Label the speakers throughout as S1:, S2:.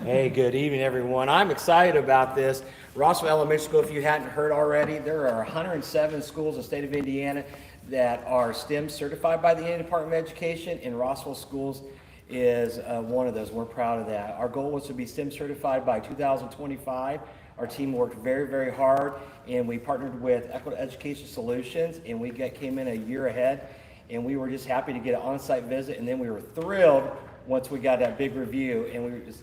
S1: Hey, good evening, everyone. I'm excited about this. Rossville Elementary School, if you hadn't heard already, there are 107 schools in the state of Indiana that are STEM certified by the Indiana Department of Education, and Rossville Schools is one of those. We're proud of that. Our goal was to be STEM certified by 2025. Our team worked very, very hard, and we partnered with Equitable Education Solutions, and we came in a year ahead, and we were just happy to get an on-site visit, and then we were thrilled once we got that big review, and we just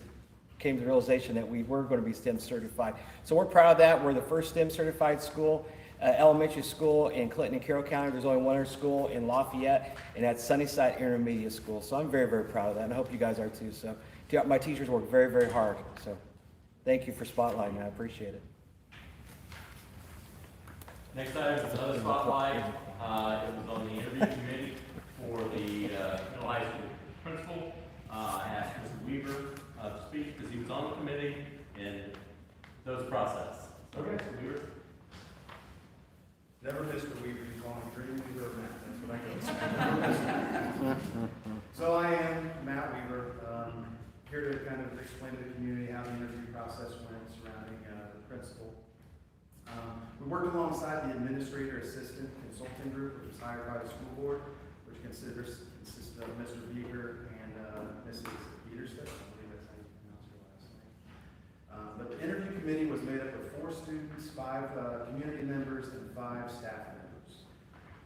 S1: came to the realization that we were going to be STEM certified. So we're proud of that. We're the first STEM certified school, elementary school in Clinton and Carroll County. There's only one other school in Lafayette, and that's Sunnyside Intermediate School. So I'm very, very proud of that, and I hope you guys are too. So my teachers work very, very hard. So thank you for spotlighting. I appreciate it.
S2: Next item is another spotlight. It was on the interview committee for the middle high school principal. I asked Mr. Weaver to speak because he was on the committee and knows the process. So,
S3: Okay.
S2: Mr. Weaver.
S3: Never Mr. Weaver, you call him Dream Weaver or Matt, that's what I go. So I am Matt Weaver, here to kind of explain to the community how the interview process went surrounding the principal. We worked alongside the administrator assistant consulting group, which was hired by the school board, which consists of Mr. Beaker and Mrs. Peterstead. I believe that's how you pronounce her last name. But the interview committee was made up of 4 students, 5 community members, and 5 staff members.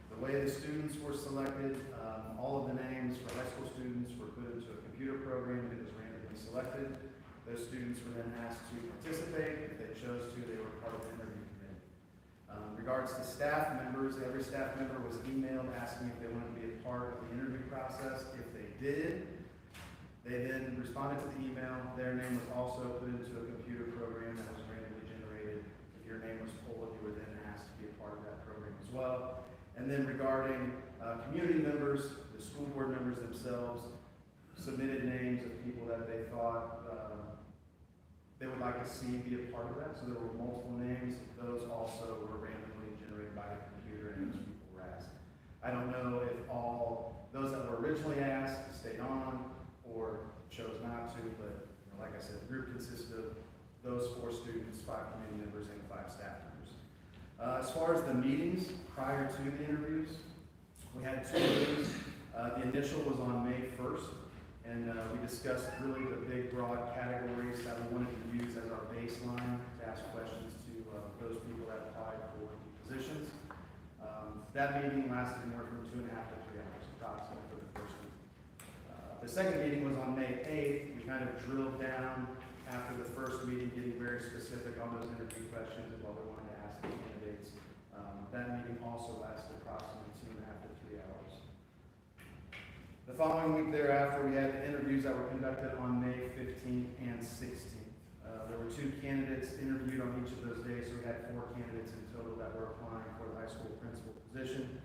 S3: The way the students were selected, all of the names for high school students were put into a computer program that was randomly selected. Those students were then asked to participate. If they chose to, they were part of the interview committee. In regards to staff members, every staff member was emailed asking if they wanted to be a part of the interview process. If they did, they then responded to the email. Their name was also put into a computer program that was randomly generated. If your name was pulled, you were then asked to be a part of that program as well. And then regarding community members, the school board members themselves submitted names of people that they thought they would like to see be a part of that. So there were multiple names. Those also were randomly generated by the computer, and those people were asked. I don't know if all those that were originally asked stayed on or chose not to, but like I said, the group consisted of those 4 students, 5 community members, and 5 staff members. As far as the meetings prior to the interviews, we had 2 meetings. The initial was on May 1st, and we discussed really the big, broad categories that we wanted to use as our baseline to ask questions to those people that applied for the positions. That meeting lasted anywhere from 2.5 to 3 hours approximately for the first meeting. The second meeting was on May 8th. We kind of drilled down after the first meeting, getting very specific on those interview questions and what we wanted to ask the candidates. That meeting also lasted approximately 2.5 to 3 hours. The following week thereafter, we had the interviews that were conducted on May 15th and 16th. There were 2 candidates interviewed on each of those days, so we had 4 candidates in total that were applying for the high school principal position.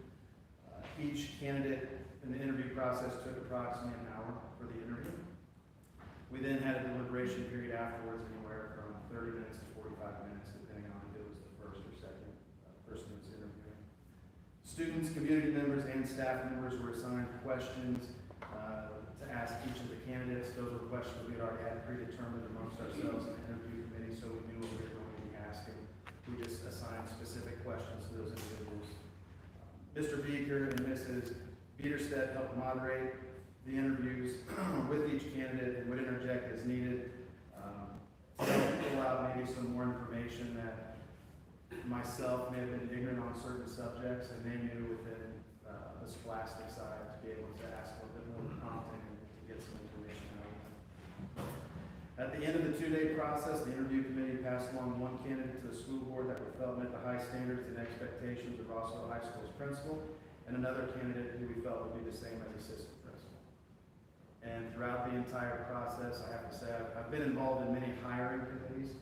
S3: Each candidate in the interview process took approximately an hour for the interview. We then had a deliberation period afterwards, anywhere from 30 minutes to 45 minutes, depending on if it was the first or second person who was interviewing. Students, community members, and staff members were assigned questions to ask each of the candidates. Those were questions we had already had predetermined amongst ourselves in the interview committee, so we knew what we were going to be asking. We just assigned specific questions to those individuals. Mr. Beaker and Mrs. Peterstead helped moderate the interviews with each candidate and would interject as needed. Pull out maybe some more information that myself may have been ignorant on certain subjects, and they knew within the scholastic side to be able to ask a little bit more prompting and to get some information out of them. At the end of the 2-day process, the interview committee passed along 1 candidate to the school board that we felt met the high standards and expectations of Rossville High School's principal, and another candidate who we felt would be the same as assistant principal. And throughout the entire process, I have to say, I've been involved in many hiring committees.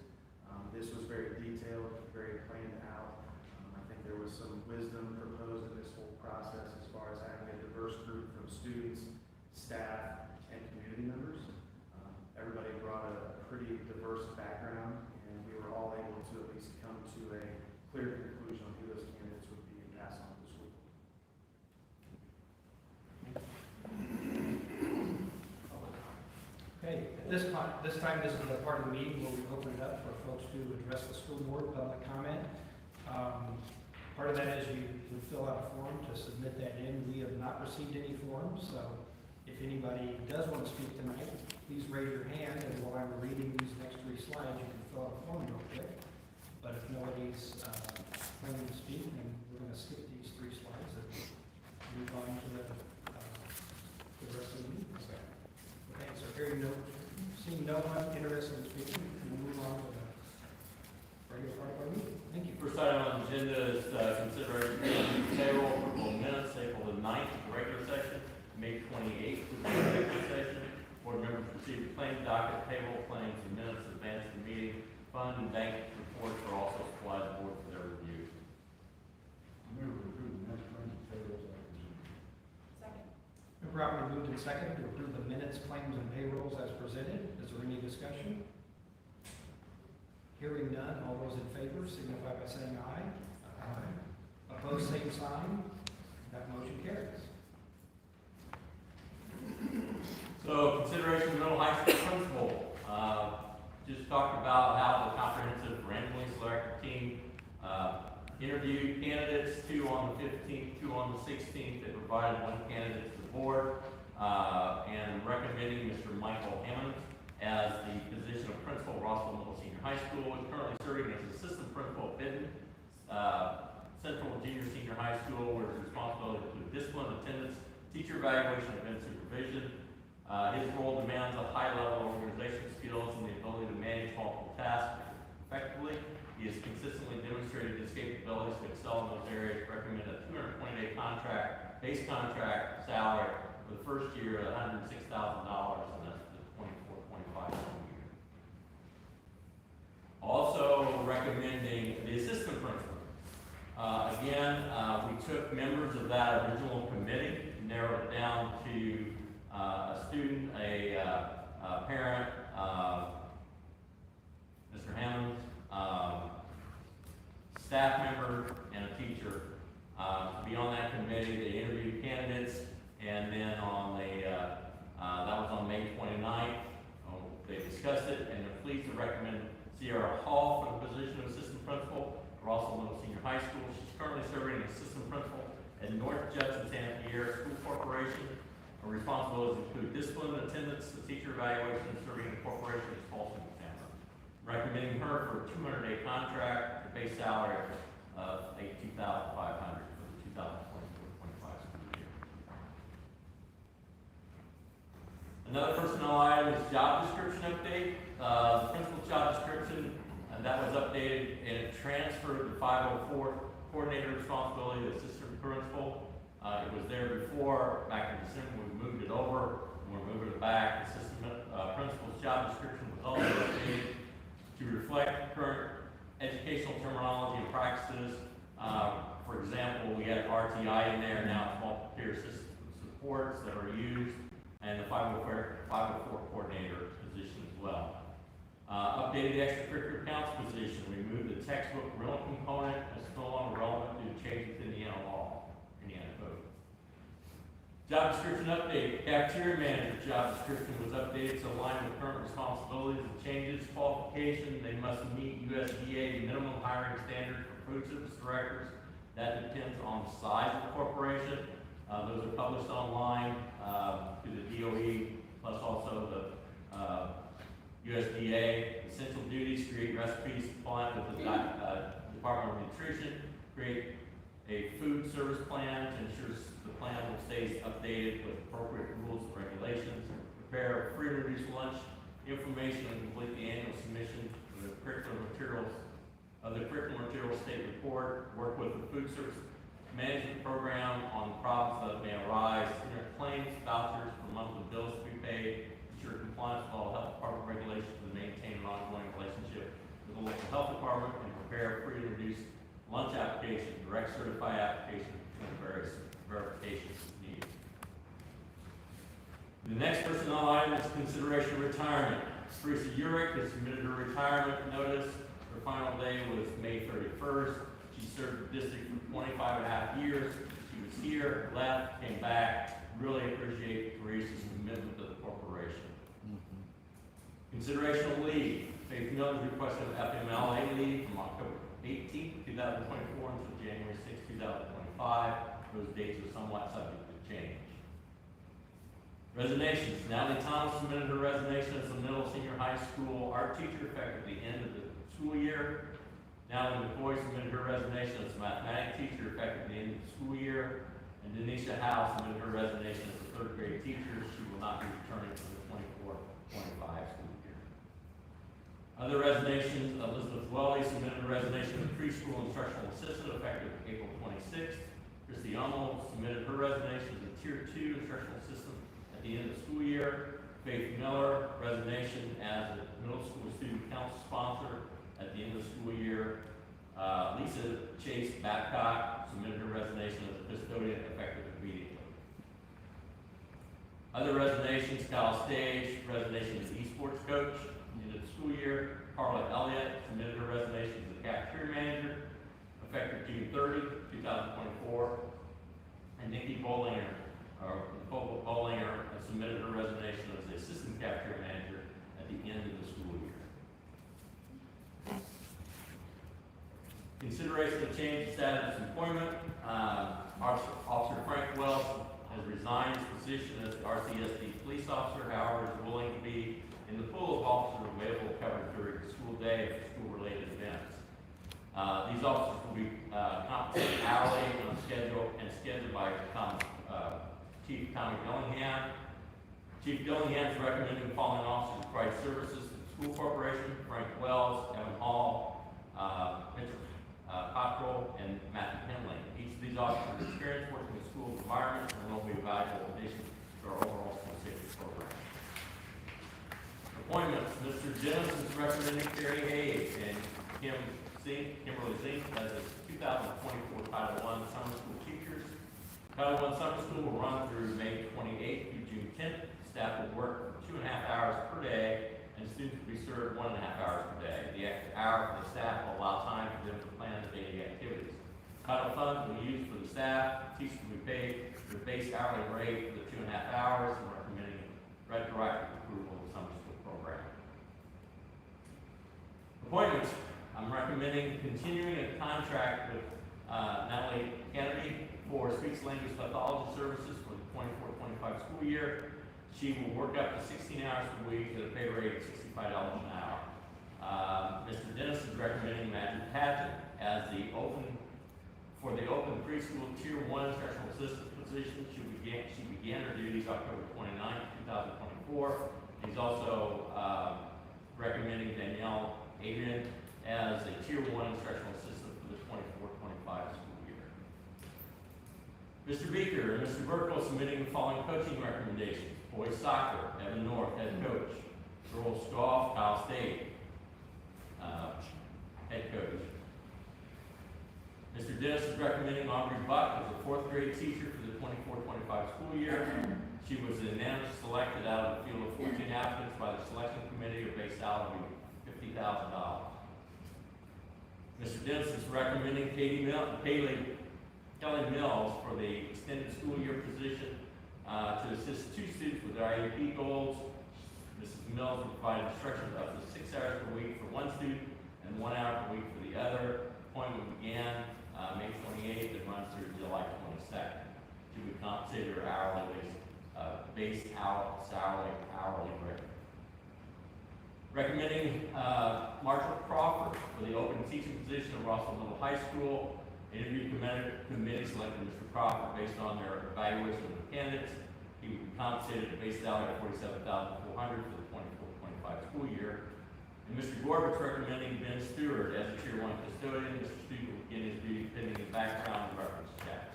S3: This was very detailed, very planned out. I think there was some wisdom proposed in this whole process as far as having a diverse group from students, staff, and community members. Everybody brought a pretty diverse background, and we were all able to at least come to a clear conclusion on who those candidates would be and pass on to the school.
S4: Okay, At this time, this is the part of the meeting where we open it up for folks to address the school board, public comment. Part of that is you would fill out a form to submit that in. We have not received any forms, so if anybody does want to speak tonight, please raise your hand, and while I'm reading these next 3 slides, you can fill out a form real quick. But if nobody's planning to speak, then we're going to skip these 3 slides and move on to the rest of the meeting. Okay, so seeing no one interested in speaking, we'll move on to the regular part of our meeting. Thank you.
S2: First item on the agenda is consideration of payroll approval of minutes, April the 9th, the regular session, May 28th, the regular session. Board members received claim docket, payroll claims, and minutes advanced the meeting. Fund and bank reports are also supplied to the board for their review.
S4: Been properly moved and seconded to approve the minutes, claims, and payrolls as presented. Is there any discussion? Hearing none, all those in favor signify by saying aye. Aye. Opposed, same sign. That motion carries.
S2: So, consideration of middle high school principal. Just talked about how the comprehensive randomly selected team interviewed candidates, 2 on the 15th, 2 on the 16th. They provided 1 candidate to the board, and recommending Mr. Michael Hammond as the position of principal at Rossville Middle Senior High School, and currently serving as assistant principal at Benton Central Junior Senior High School, where his responsibility include discipline, attendance, teacher evaluation, and event supervision. His role demands a high level of organization skills and the ability to manage multiple tasks effectively. He has consistently demonstrated his capabilities to excel in those areas. Recommend a 220-day contract, base contract salary for the first year at $106,000, and that's the 24-25 school year. Also recommending the assistant principal. Again, we took members of that original committee, narrowed it down to a student, a parent, Mr. Hammond, staff member, and a teacher to be on that committee. They interviewed candidates, and then on the that was on May 29th. They discussed it, and they're pleased to recommend Sierra Hall for the position of assistant principal at Rossville Middle Senior High School. She's currently serving as assistant principal at North Judson Santa Pierre School Corporation. Her responsibilities include discipline, attendance, the teacher evaluation, and serving in the corporation as Folsom Family. Recommending her for a 200-day contract, the base salary of $82,500 for the 2024-25 school year. Another personnel item is job description update. The principal job description, and that was updated, and it transferred the 504 coordinator responsibility to assistant principal. It was there before, back in December. We moved it over, and we're moving it back. The assistant principal's job description was also updated to reflect current educational terminology and practices. For example, we had RTI in there, now it's multiple peer system supports that are used, and the 504 coordinator position as well. Updated the extracurricular counts position. We moved the textbook rental component. It's no longer relevant due to changes in Indiana law, Indiana code. Job description update. Cafeteria manager job description was updated to align with current responsibilities and changes. Qualification, they must meet USDA minimum hiring standards for food service directors. That depends on the size of the corporation. Those are published online through the DOE, plus also the USDA. Essential duties: create recipes compliant with the Department of Nutrition, create a food service plan to ensure the plan will stay updated with appropriate rules and regulations, prepare free and reduced lunch information, and complete the annual submission of the curriculum materials state report, work with the food service management program on problems that may arise, enter claims, vouchers for monthly bills to be paid, ensure compliance with all health department regulations, and maintain an ongoing relationship with the local health department, and prepare free and reduced lunch application, direct certified application, and various verifications needed. The next personnel item is consideration of retirement. Teresa Urick has submitted her retirement notice. Her final day was May 31st. She served the district for 25 and a half years. She was here, left, came back. Really appreciate Teresa's commitment to the corporation. Consideration of leave. Faith Mills requested FMLA leave from October 18th, 2024 until January 6th, 2025. Those dates are somewhat subject to change. Resignations. Natalie Thomas submitted her resignation as a middle senior high school art teacher effective the end of the school year. Natalie McCoy submitted her resignation as a mathematics teacher effective the end of the school year. And Denisha Howe submitted her resignation as a third grade teacher. She will not be returning for the 24-25 school year. Other resignations, Elizabeth Welly submitted a resignation as a preschool instructional assistant effective April 26th. Christy Ummel submitted her resignation as a tier 2 instructional assistant at the end of the school year. Faith Miller, resignation as a middle school student council sponsor at the end of the school year. Lisa Chase Babcock submitted her resignation as a custodian effective immediately. Other resignations, Kyle Stage, resignation as esports coach at the end of the school year. Carla Elliott submitted her resignation as the cafeteria manager effective June 30, 2024. And Nikki Bollinger, Nicole Bollinger, submitted her resignation as the assistant cafeteria manager at the end of the school year. Consideration of change in status of employment. Officer Frank Wells has resigned his position as the RCSD police officer, however, is willing to be in the pool of officers available covered during the school day for school-related events. These officers will be compensated hourly on schedule and scheduled by Chief Tommy Dillingham. Chief Dillingham is recommending the following officers to provide services to the school corporation: Frank Wells, Evan Hall, Mitchell Cottrell, and Matthew Henley. Each of these officers has experience working in school environments and will be a valuable addition to our overall school safety program. Appointments. Mr. Jones is recommending Terry Hayes and Kimberly Zink as the 2024 Title I summer school teachers. Title I summer school will run through May 28th through June 10th. Staff will work for 2.5 hours per day, and students will be served 1.5 hours per day. The extra hour for the staff will allow time for them to plan the daily activities. Title funds will be used for the staff. Teachers will be paid their base hourly rate for the 2.5 hours, and recommending retroactive approval of the summer school program. Appointments. I'm recommending continuing a contract with Natalie Kennedy for speech language pathology services for the 24-25 school year. She will work up to 16 hours per week at a pay rate of $65 an hour. Mr. Dennis is recommending Matthew Patton as the open preschool tier 1 instructional assistant position. She began her duties October 29, 2024. He's also recommending Danielle Adrian as a tier 1 instructional assistant for the 24-25 school year. Mr. Beaker and Mr. Burkle submitting the following coaching recommendations: boys soccer, Evan North, head coach; girls golf, Kyle State, head coach. Mr. Dennis is recommending Aubrey Buck as a 4th grade teacher for the 24-25 school year. She was unanimously selected out of the field of 14 applicants by the selection committee, a base salary of $50,000. Mr. Dennis is recommending Kelly Mills for the extended school year position to assist 2 students with their IEP goals. Mrs. Mills will provide instruction up to 6 hours per week for 1 student and 1 hour per week for the other. Appointment began May 28th and runs through July 22nd. She would compensate her hourly base hourly rate. Recommending Marshall Crawford for the open teaching position of Rossville Middle High School. Interview committee selected Mr. Crawford based on their evaluation of the candidates. He would be compensated at a base salary of $47,400 for the 24-25 school year. And Mr. Gorbat's recommending Ben Stewart as a tier 1 custodian. Mr. Stewart will begin his duty pending his background and reference checks.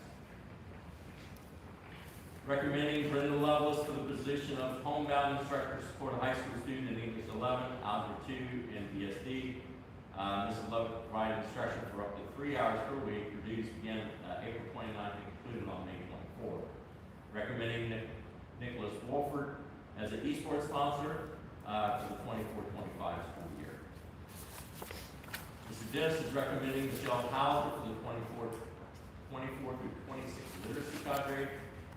S2: Recommending Brenda Lovelace for the position of homebound instructor to support a high school student in English 11, Algebra 2, and BSD. Mrs. Lovelace provided instruction for up to 3 hours per week. Her duties began April 29th and concluded on May 24th. Recommending Nicholas Wolford as an esports sponsor for the 24-25 school year. Mr. Dennis is recommending Michelle Hauser for the 24 through 26 literacy cadre.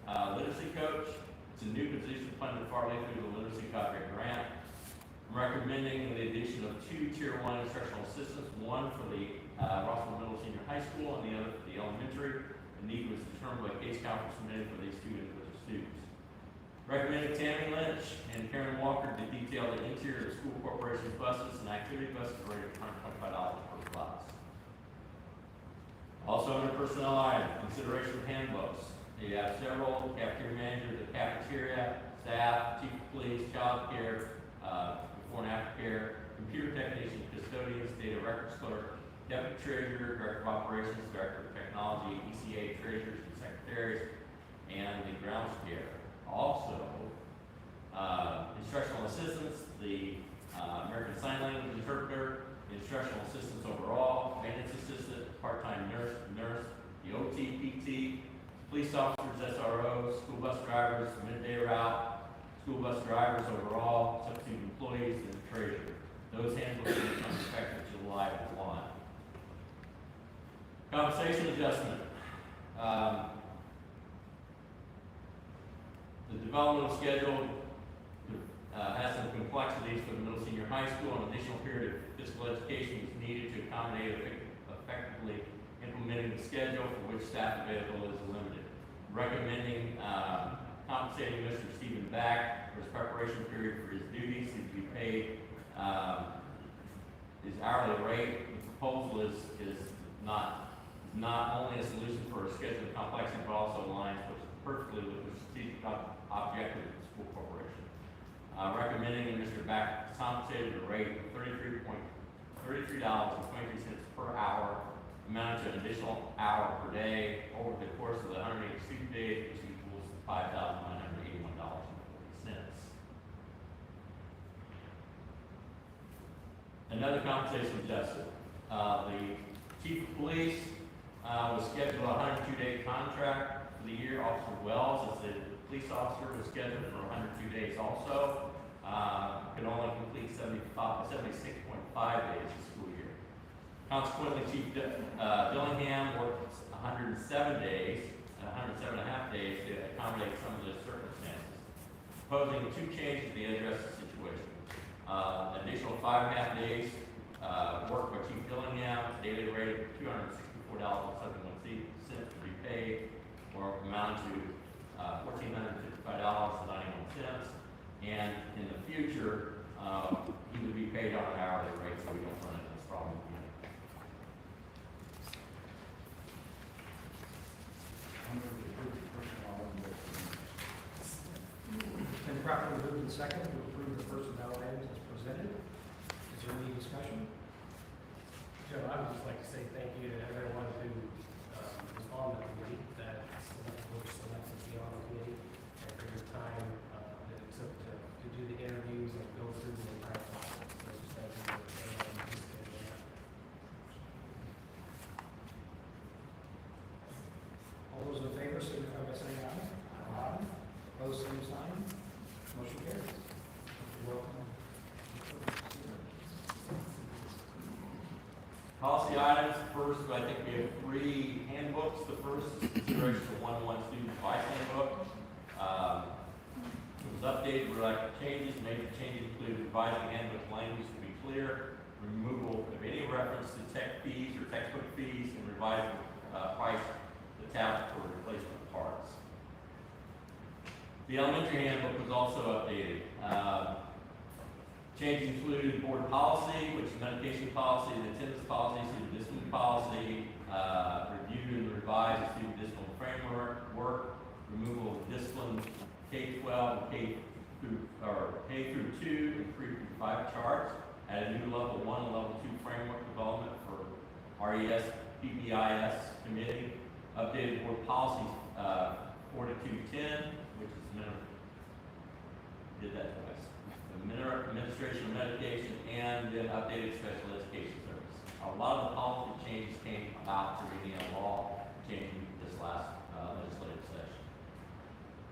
S2: Literacy coach. It's a new position funded partly through the Literacy Cadre grant. I'm recommending recommending the addition of 2 Tier 1 instructional assistants, one for the Rossville Middle Senior High School and the other for the elementary. The need was determined by case conference submitted for these two individual students. Recommended Tammy Lynch and Karen Walker to detail the interior of school corporation buses and activity buses rated at $125 per class. Also under personnel item, consideration of handbooks. You have several cafeteria managers, the cafeteria, staff, chief of police, child care, before and after care, computer technician, custodians, data records clerk, deputy treasurer, director of operations, director of technology, ECA treasurers and secretaries, and the grounds care. Also, instructional assistants, the American Sign Language interpreter, the instructional assistants overall, maintenance assistant, part-time nurse, the OT, PT, police officers, SROs, school bus drivers, midday route, school bus drivers overall, substitute employees, and the treasurer. Those handbooks will become effective July 1. Compensation adjustment. The developmental schedule has some complexities for the middle senior high school. An additional period of physical education is needed to accommodate effectively implementing the schedule for which staff available is limited. Recommending compensating Mr. Stephen Back for his preparation period for his duties to be paid his hourly rate. The proposal is not only a solution for a scheduling complexity, but also aligns perfectly with the strategic objective of the school corporation. Recommending that Mr. Back is compensated at a rate of $33.23 per hour, amounting to an additional hour per day over the course of the 180 student days, which equals $5,981.40. Another compensation adjustment. The chief of police was scheduled a 102-day contract for the year. Officer Wells, as the police officer, was scheduled for 102 days also. Could only complete 76.5 days this school year. Consequently, Chief Dillingham worked 107 days, 107 and a half days to accommodate some of the circumstances. Proposing 2 changes to address the situation. Additional 5.5 days work by Chief Dillingham, daily rate of $264.71 to be paid, or amount to $1,455.91. And in the future, he would be paid on an hourly rate, so we don't run into this problem again.
S4: Been properly moved and second to approve the personnel items as presented. Is there any discussion?
S5: Joe, I would just like to say thank you to everyone who was on the committee, that was selected to be on the committee, and for your time that it took to do the interviews and go through the entire process. So just thank you for everyone who participated in that.
S4: All those in favor, signify by saying aye. Aye. Opposed, same sign. Motion carries. You're welcome.
S2: Policy items. First, I think we have 3 handbooks. The first is consideration of 101 student advice handbook. It was updated with changes. Major changes included revising handbook language to be clear, removal of any reference to tech fees or textbook fees, and revising price the tablet for replacement parts. The elementary handbook was also updated. Changes included board policy, which is medication policy, the attendance policy, student discipline policy, reviewed and revised the student discipline framework, removal of discipline K-12 and K through 2 and 3 through 5 charts, add a new level 1 and level 2 framework development for RES PBIS committee, updated board policy 4210, which is did that twice. Administration of medication, and then updated special education service. A lot of the policy changes came about through Indiana law changing this last legislative session.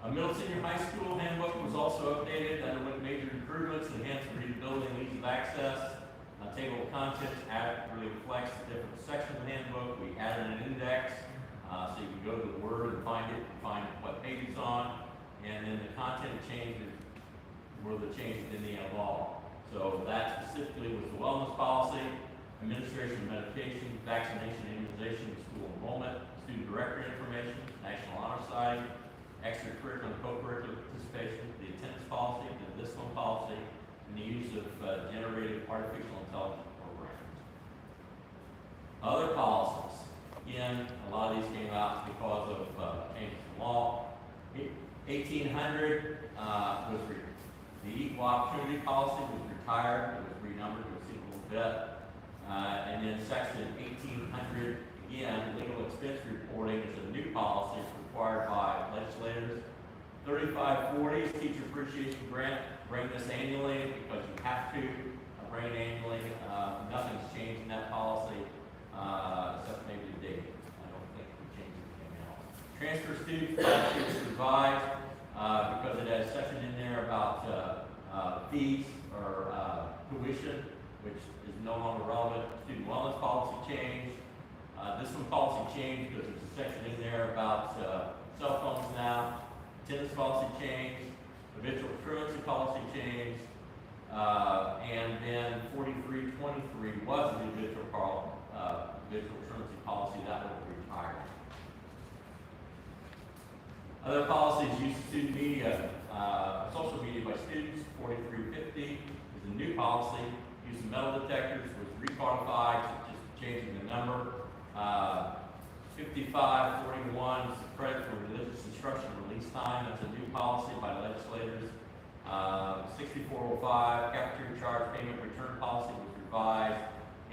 S2: A middle senior high school handbook was also updated, underwent major improvements, enhanced readability and ease of access. A table of contents accurately reflects the different sections of the handbook. We added an index, so you can go to the Word and find it, what page it's on, and then the content changes were the changes in Indiana law. So that's wellness policy, administration of medication, vaccination, immunization, school enrollment, student directory information, National Honor Society, extracurricular and co-curricular participation, the attendance policy, the discipline policy, and the use of generated artificial intelligence programs. Other policies, again, a lot of these came out because of changes in law. 1800 the equal opportunity policy was retired, it was renumbered to a single bit. And then section 1800, again, legal expense reporting is a new policy required by legislators. 3540 is teacher appreciation grant. Bring this annually because you have to bring it annually. Nothing's changed in that policy except maybe the date. I don't think we changed anything else. Transfer students, is revised because it has section in there about fees or tuition, which is no longer relevant. Student wellness policy change. This one policy changed because there's a section in there about cell phones now. Attendance policy change. Habitual truancy policy change. And then 4323 was the habitual truancy policy that was retired. Other policies, use of student media, social media by students. 4350 is a new policy. Use of metal detectors was recodified, just changing the number. 5541 is the credit for religious instruction release time. That's a new policy by legislators. 6405 cafeteria charge payment return policy was revised,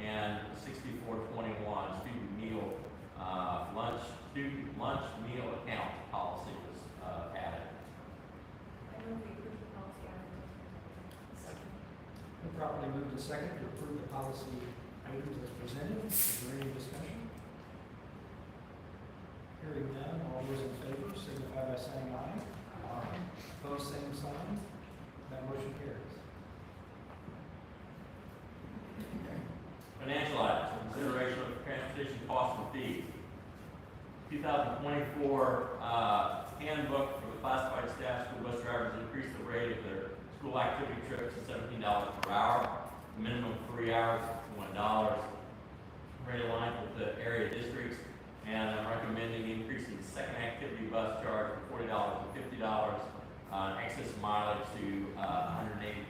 S2: and 6421 student lunch meal account policy was added.
S4: Properly moved and second to approve the policy items as presented. Is there any discussion? Hearing none, all those in favor signify by saying aye. Aye. Opposed, same sign. That motion carries.
S2: Financial items, consideration of transportation costs and fees. 2024 handbook for the classified staff school bus drivers increased the rate of their school activity trips to $17 per hour, minimum 3 hours of $1. Rate aligned with the area districts, and I'm recommending increasing the second activity bus charge from $40 to $50, excess mileage to 180,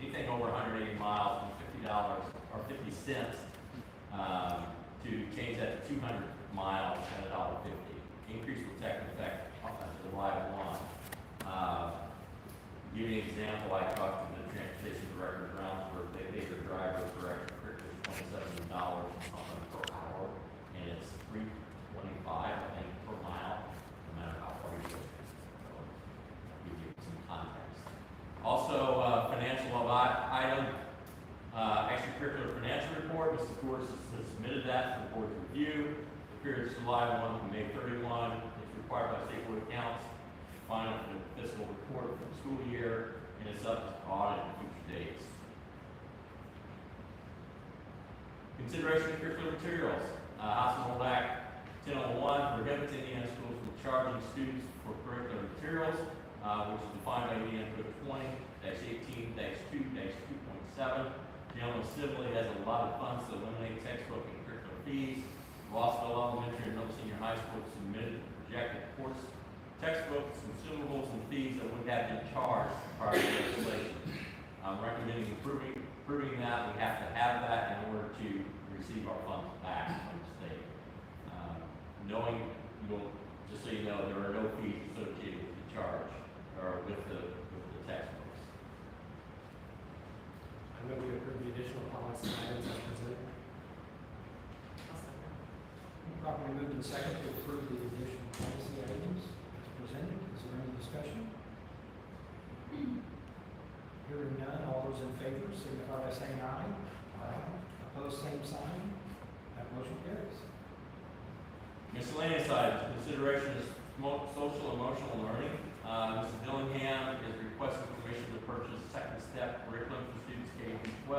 S2: anything over 180 miles from $50 or 50 cents, to change that to 200 miles at $1.50. Increase will take effect July 1. Give you an example, I talked to the transportation director in Brownsburg. They pay their drivers for $27 something per hour, and it's $3.25, I think, per mile, no matter how far you go. So, give you some context. Also, financial item, extracurricular financial report. Mr. Forrest has submitted that for the board's review. The period is July 1 to May 31. It's required by state board accounts. Final for the fiscal report for the school year, and it's up to audit in future dates. Consideration of curricular materials. House and Hold Act 1001 prohibits Indiana schools from charging students for curricular materials, which is defined by Indiana Code 20-18-2-2.7. General Assembly has a lot of funds to eliminate textbook and curricular fees. Rossville Elementary and Middle Senior High School submitted projected course textbooks, consumables, and fees that would have been charged prior to legislation. I'm recommending approving that. We have to have that in order to receive our funds back from the state. Just so you know, there are no fees associated with the charge or with the textbooks.
S5: I move we approve the additional policy items as presented.
S4: Properly moved and second to approve the additional policy items as presented. Is there any discussion? Hearing none, all those in favor signify by saying aye. Aye. Opposed, same sign. That motion carries.
S2: Miscellaneous items, consideration is social emotional learning. Mrs. Dillingham is requesting permission to purchase second step curriculum for students K-12.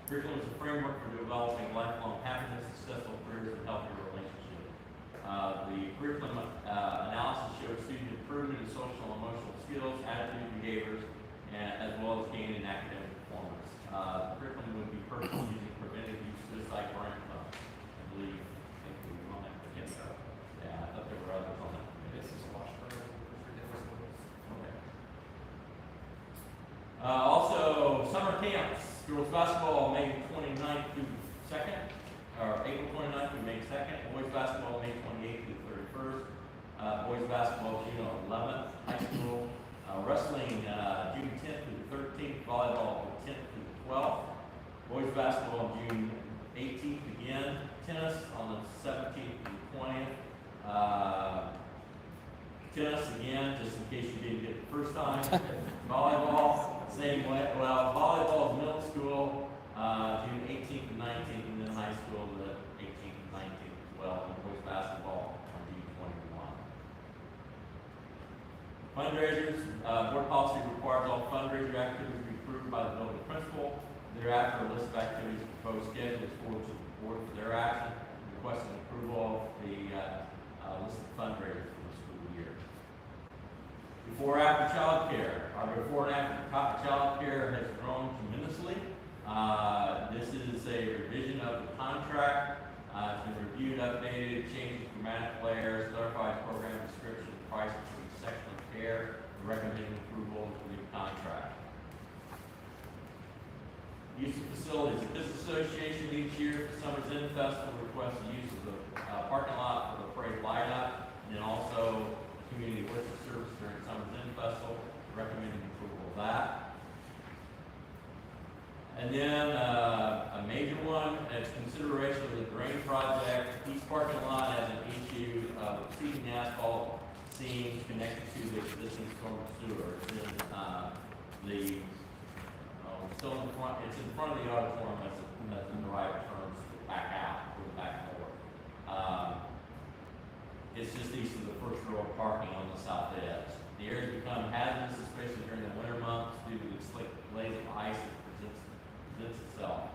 S2: Curriculum is a framework for developing lifelong happiness, successful careers, and healthier relationships. The curriculum analysis shows student improvement in social and emotional skills, attitude, behaviors, and as well as gain in academic performance. The curriculum would be purchased using camps, girls basketball, May 29th through 2nd, or April 29th through May 2nd, boys basketball, May 28th through 31st, boys basketball, June 11th, high school, wrestling, June 10th through 13th, volleyball, 10th through 12th, boys basketball, June 18th again, tennis on the 17th through 20th, tennis again, just in case you didn't get it the first time. Volleyball, same way. Well, volleyball is middle school, June 18th and 19th, and then high school the 18th and 19th as well. And boys basketball on June 21. Fundraisers, board policy requires all fundraiser activities be approved by the building principal. Thereafter, a list of activities proposed schedule is forwarded to the board for their action, requesting approval of the list of fundraisers for the school year. Before and after child care. Our before and after child care has grown tremendously. This is a revision of the contract. It's been reviewed, updated, changes grammatic layers, clarifies program description, prices for each section of care, and recommending approval of the new contract. Use of facilities. The Business Association each year for Summer's End Festival requests the use of the parking lot for the parade light up, and then also community worship service during Summer's End Festival, recommending approval of that. And then a major one, it's consideration of the drain project. East parking lot has an issue of exceeding asphalt seams connected to the existing storm sewer. It's in still in front, it's in front of the auditorium as in the right turns back out, or back north. It's just east of the first row of parking on the south edge. The area has become hazardous, especially during the winter months due to the slick blades of ice that presents itself.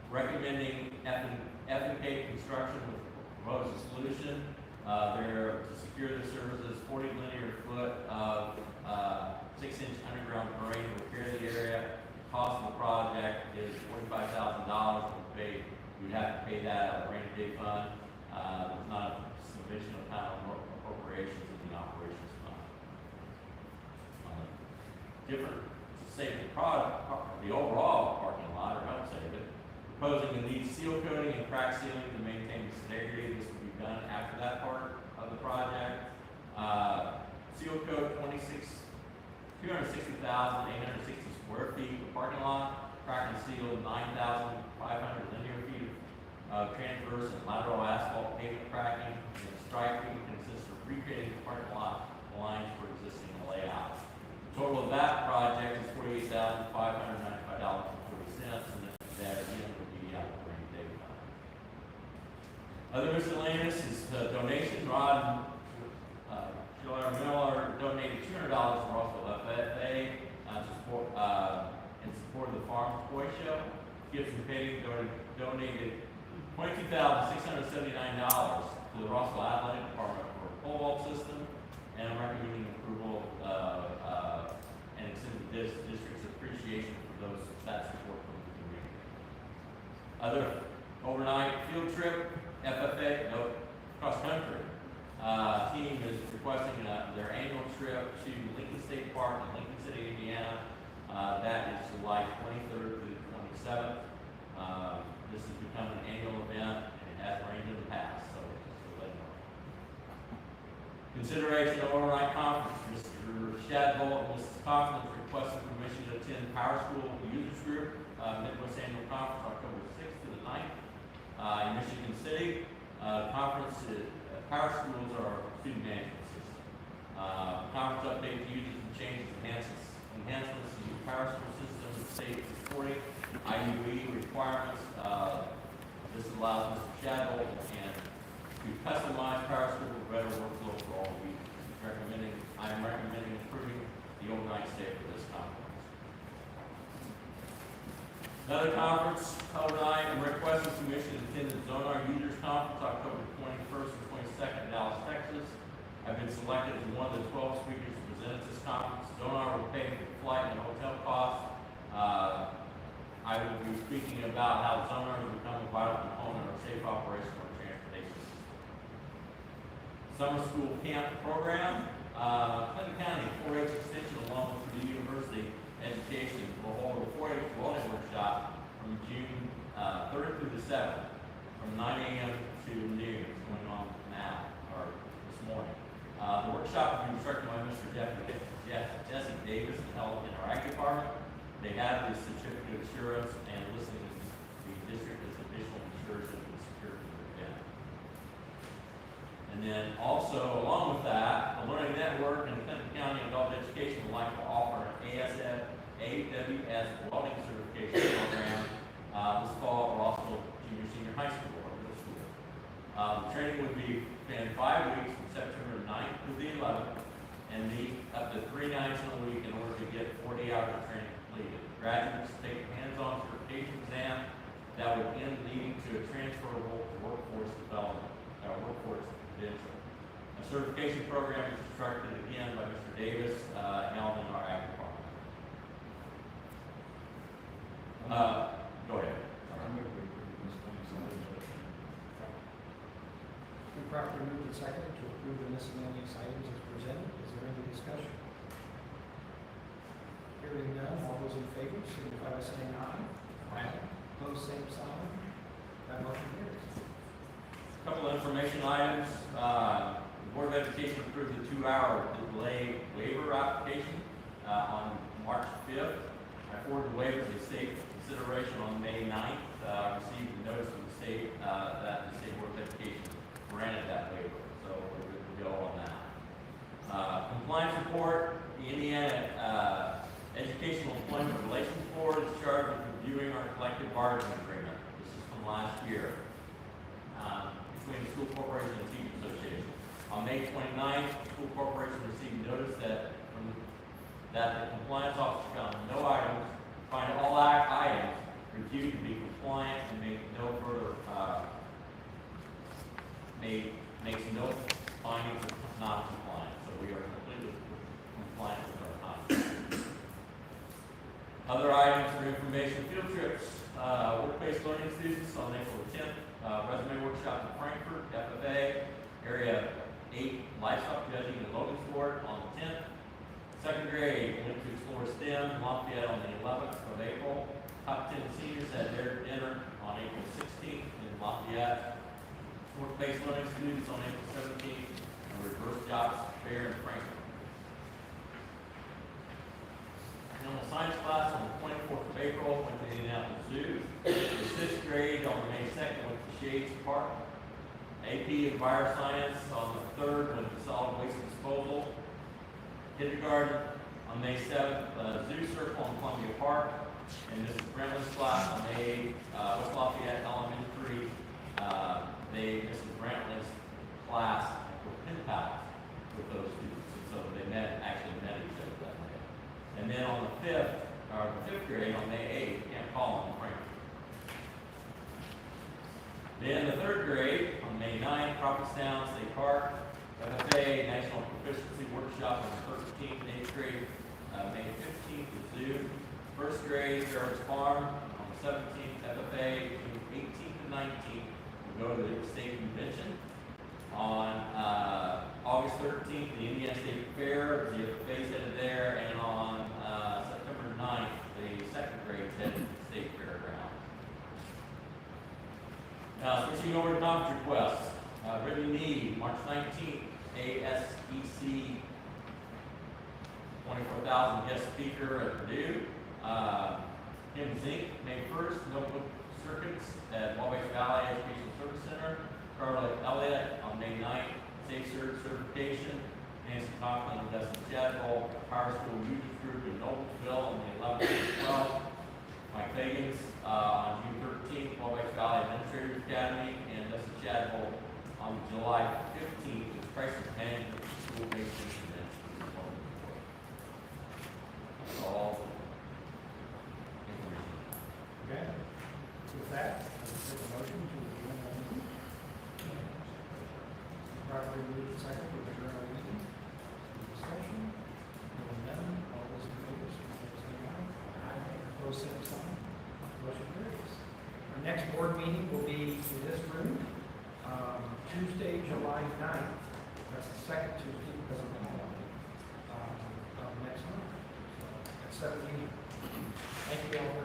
S2: Recommending FNK construction with proposed solution. They're to secure the services 40 linear foot of 6-inch underground drain to repair the area. The cost of the project is $45,000. You'd have to pay that out of the rainy day fund. There's not a submission of kind of appropriations in the operations fund. Different to save the overall parking lot, or help save it. Proposing to need seal coating and crack sealing to maintain the integrity. This will be done after that part of the project. Seal coat 260,860 square feet of parking lot. Crack and seal 9,500 linear feet of transverse and lateral asphalt pavement cracking. And striping consists of recreating the parking lot lines for existing layout. The total of that project is $48,595.40, and that again would be out of the rainy day fund. Other miscellaneous is donation. Rod Miller donated $200 to Russell FFA in support of the Farm Toy Show. Gibson Paving donated $22,679 to the Russell Athletic Department for a pole vault system, and I'm recommending approval and extending the district's appreciation for that support from the community. Other overnight field trip, FFA, cross country. Team is requesting their annual trip to Lincoln State Park in Lincoln City, Indiana. That is July 23rd through the 27th. This has become an annual event, and it has rained in the past, so let me know. Consideration of overnight conference. Mr. Shadbolt and Mrs. Coughlin is requesting permission to attend Power School Users Group Midwest Annual Conference October 6th to the 9th in Michigan City. Conference Power Schools are student management system. Conference update users and changes enhancements to the Power School system, state supporting IUE requirements. This allows Mr. Shadbolt to customize Power School with better workflow for all users. I am recommending approving the overnight stay for this conference. Another conference overnight, I'm requesting permission to attend the Zonar Users Conference October 21st and 22nd in Dallas, Texas. I've been selected as one of the 12 speakers to present at this conference. Zonar will pay for the flight and hotel costs. I will be speaking about how Zonar has become a vital component of safe operation of our transportation system. Summer School Camp Program. Clinton County 4-H Extension along with Purdue University Education will hold a 4-H welding workshop from June 3rd through the 7th, from 9 a.m. to noon. It's going on now, or this morning. The workshop will be instructed by Mr. Jesse Davis and held in our ag department. They have the certificate of assurance and listing the district as additional insurers of the security of the event. And then also, along with that, the Learning Network and Clinton County Adult Education would like to offer an AWS welding certification program this fall at Rossville Senior High School or middle school. The training would be in 5 weeks from September 9th through the 11th and meet up to 3 nights in a week in order to get 40 hours of training completed. Graduates take a hands-on certification exam that would end leading to a transferable workforce development, workforce credential. A certification program is instructed again by Mr. Davis, held in our ag department. Go ahead.
S4: We properly moved and seconded to approve the miscellaneous items as presented. Is there any discussion? Hearing none, all those in favor signify by saying aye. Aye. Opposed, same sign. That motion carries.
S2: Couple of information items. The Board of Education approved the 2-hour delay waiver application on March 5th. I forwarded the waiver to state consideration on May 9th. Received a notice from the state that the State Board of Education granted that waiver, so we're good to go on that. Compliance report, the Indiana Educational Employment Relations Board is charged with reviewing our collective bargaining agreement. This is from last year between the School Corporation and Teachers Association. On May 29th, the School Corporation received notice that the compliance officer found no items, find all items reviewed to be compliant and make no further makes no findings of non-compliance. So we are completely compliant with our contract. Other items for information: field trips, work-based learning students on April 10th, resume workshop in Frankfurt, FFA, Area 8 livestock judging in Logansport on the 10th. Second grade went to explore STEM in Lafayette on the 11th of April. Top 10 seniors had their dinner on April 16th in Lafayette. Work-based learning students on April 17th, and reverse jobs fair in Frankfurt. And on the science class on the 24th of April went to the Indianapolis Zoo. The 6th grade on May 2nd went to Shades Park. AP Enviroscience on the 3rd went to solid waste disposal. Kindergarten on May 7th, Zoo Circle in Columbia Park. And Mrs. Brentland's class on May 8th, West Lafayette Elementary. Mrs. Brentland's class were pen pals with those students. And so they actually met each other that day. And then on the 5th grade on May 8th, Camp Collin in Frankfurt. Then the 3rd grade on May 9th, Prophetstown State Park. FFA National Proficiency Workshop on the 13th and 8th grade, May 15th at Zoo. 1st grade, Jarvis Farm on the 17th, FFA June 18th and 19th. We'll go to the state convention. On August 13th, the Indiana State Fair, the FFA's headed there, and on September 9th, the 2nd grade headed to the State Fairground. Now, switching over to conference requests. Brittany Need, March 19th, ASEC 24,000 guest speaker at Purdue. Kim Zink, May 1st, Notebook Circuits at Wabash Valley Educational Service Center. Carla Elliott on May 9th, Safe Cert certification. Nancy Conklin and Dustin Chadwell, Power School Users Group in Noblesville on the 11th and 12th. Mike Fagans on June 13th, Wabash Valley Administrators Academy, and Dustin Chadwell on July 15th with crisis management school-based incidents. That's all information.
S4: Okay. With that, I will take a motion to adjourn our meeting. Properly moved and seconded to adjourn our meeting. Any discussion? Hearing none, all those in favor, signify by saying aye. Aye. Opposed, same sign. Motion carries. Our next board meeting will be in this room, Tuesday, July 9th. That's the second Tuesday because of the holiday, of next month. So, at 7 Thank you all very